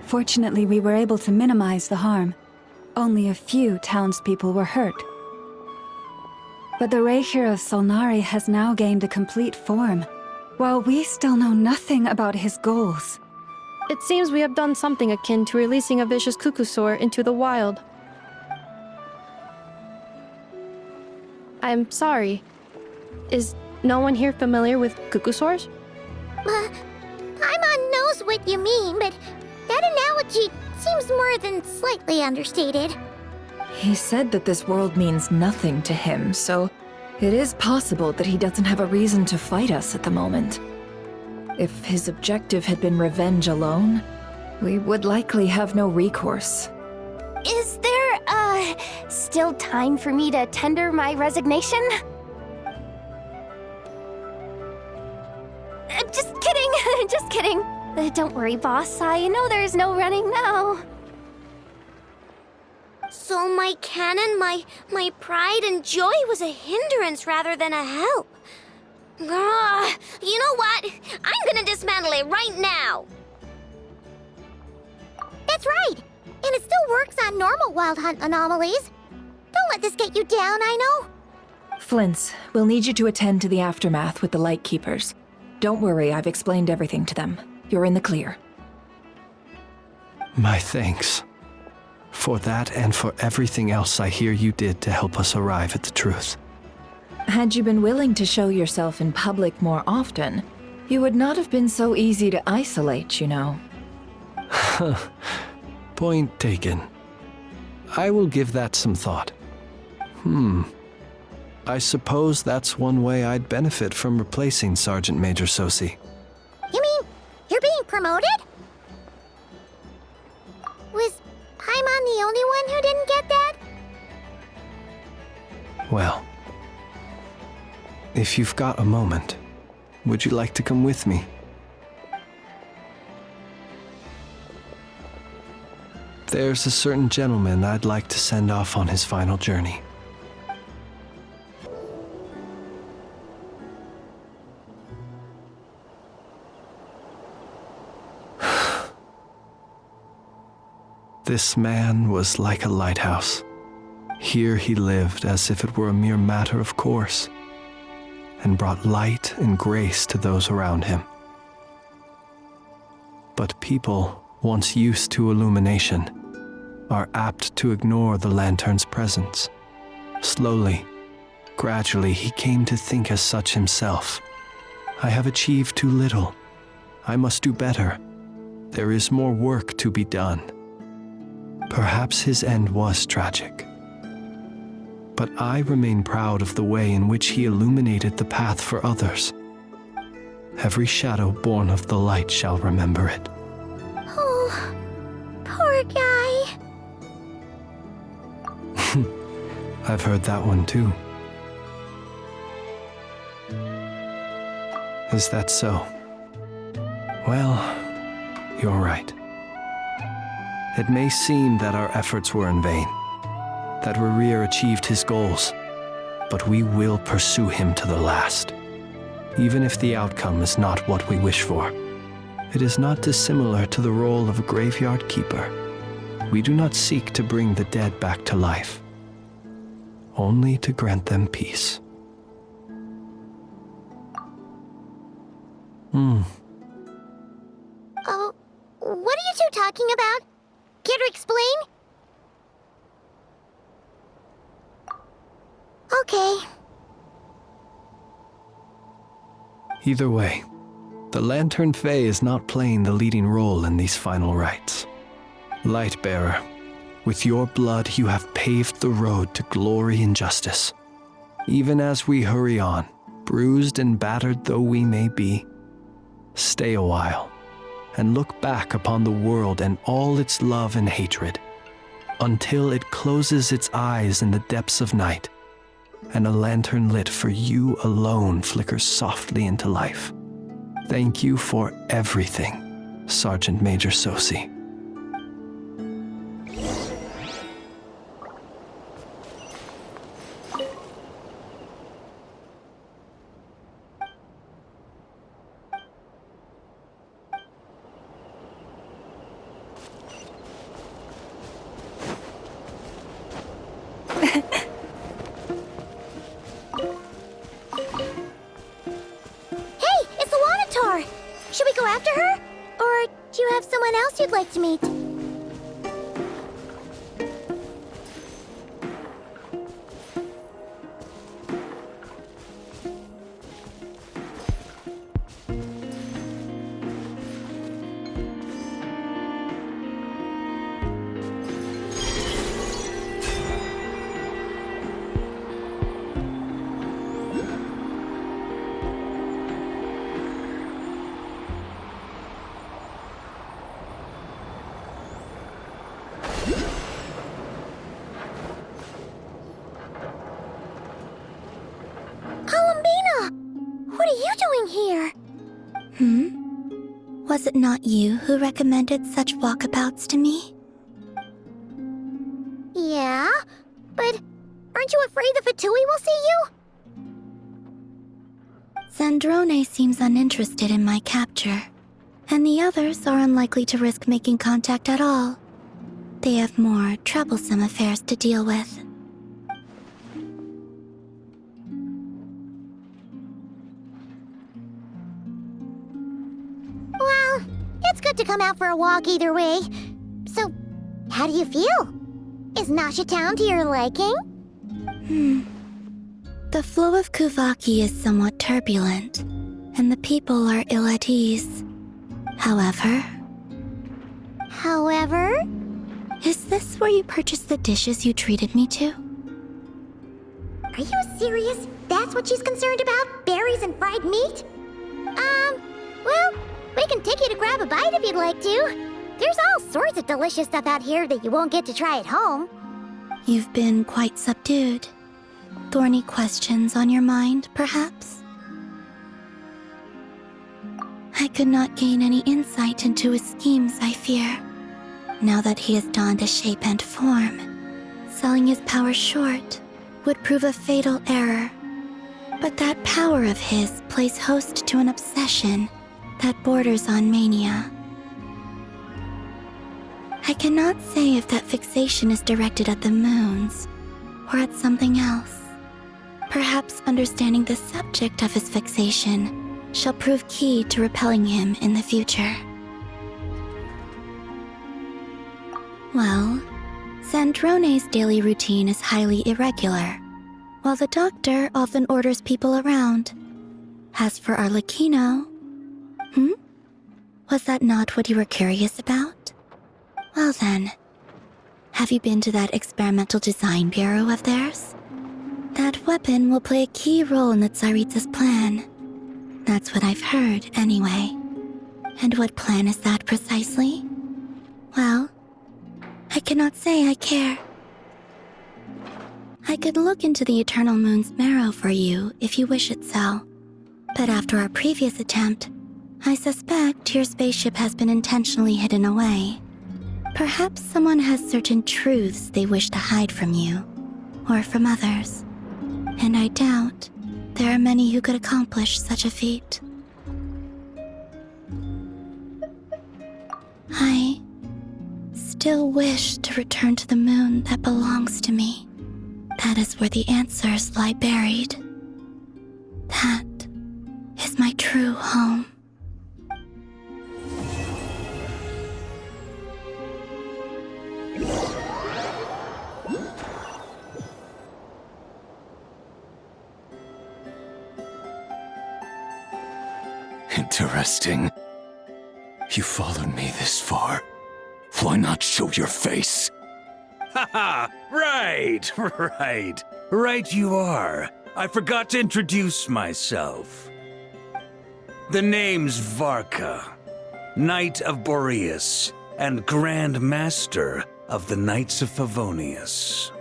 Fortunately, we were able to minimize the harm. Only a few townspeople were hurt. But the Reikir of Solnari has now gained a complete form, while we still know nothing about his goals. It seems we have done something akin to releasing a vicious Kukusaur into the wild. I'm sorry. Is no one here familiar with Kukusaurs? Paimon knows what you mean, but that analogy seems more than slightly understated. He said that this world means nothing to him, so it is possible that he doesn't have a reason to fight us at the moment. If his objective had been revenge alone, we would likely have no recourse. Is there, still time for me to tender my resignation? Just kidding, just kidding. Don't worry, boss. I know there's no running now. So my canon, my pride and joy was a hindrance rather than a help. Ugh, you know what? I'm gonna dismantle it right now. That's right. And it still works on normal Wild Hunt anomalies. Don't let this get you down, I know. Flints, we'll need you to attend to the aftermath with the Lightkeepers. Don't worry, I've explained everything to them. You're in the clear. My thanks. For that and for everything else I hear you did to help us arrive at the truth. Had you been willing to show yourself in public more often, you would not have been so easy to isolate, you know. Point taken. I will give that some thought. I suppose that's one way I'd benefit from replacing Sergeant Major Sosi. You mean you're being promoted? Was Paimon the only one who didn't get that? Well, if you've got a moment, would you like to come with me? There's a certain gentleman I'd like to send off on his final journey. This man was like a lighthouse. Here he lived as if it were a mere matter of course, and brought light and grace to those around him. But people, once used to illumination, are apt to ignore the lantern's presence. Slowly, gradually, he came to think as such himself. I have achieved too little. I must do better. There is more work to be done. Perhaps his end was tragic. But I remain proud of the way in which he illuminated the path for others. Every shadow born of the light shall remember it. Oh, poor guy. I've heard that one too. Is that so? Well, you're right. It may seem that our efforts were in vain, that Rerir achieved his goals, but we will pursue him to the last, even if the outcome is not what we wish for. It is not dissimilar to the role of a graveyard keeper. We do not seek to bring the dead back to life, only to grant them peace. Oh, what are you two talking about? Care to explain? Okay. Either way, the Lantern Fae is not playing the leading role in these final rites. Lightbearer, with your blood you have paved the road to glory and justice. Even as we hurry on, bruised and battered though we may be, stay a while and look back upon the world and all its love and hatred, until it closes its eyes in the depths of night, and a lantern lit for you alone flickers softly into life. Thank you for everything, Sergeant Major Sosi. Should we go after her? Or do you have someone else you'd like to meet? What are you doing here? Was it not you who recommended such walkabouts to me? Yeah, but aren't you afraid the Fatui will see you? Zandrone seems uninterested in my capture, and the others are unlikely to risk making contact at all. They have more troublesome affairs to deal with. Well, it's good to come out for a walk either way. So, how do you feel? Is Nasha Town to your liking? The flow of Kuvaki is somewhat turbulent, and the people are ill at ease. However, is this where you purchased the dishes you treated me to? Are you serious? That's what she's concerned about? Berries and fried meat? Well, we can take you to grab a bite if you'd like to. There's all sorts of delicious stuff out here that you won't get to try at home. You've been quite subdued. Thorny questions on your mind, perhaps? I could not gain any insight into his schemes, I fear. Now that he has donned a shape and form, selling his power short would prove a fatal error. But that power of his plays host to an obsession that borders on mania. I cannot say if that fixation is directed at the moons or at something else. Perhaps understanding the subject of his fixation shall prove key to repelling him in the future. Well, Zandrone's daily routine is highly irregular, while the doctor often orders people around. As for Arlecchino... Was that not what you were curious about? Well then, have you been to that experimental design bureau of theirs? That weapon will play a key role in the Tsaritsa's plan. That's what I've heard, anyway. And what plan is that precisely? Well, I cannot say I care. I could look into the Eternal Moon's marrow for you if you wish it so. But after our previous attempt, I suspect your spaceship has been intentionally hidden away. Perhaps someone has certain truths they wish to hide from you, or from others. And I doubt there are many who could accomplish such a feat. I still wish to return to the moon that belongs to me. That is where the answers lie buried. That is my true home. Interesting. You followed me this far. Why not show your face? Haha! Right! Right you are. I forgot to introduce myself. The name's Varka, Knight of Boreas, and Grand Master of the Knights of Favonius.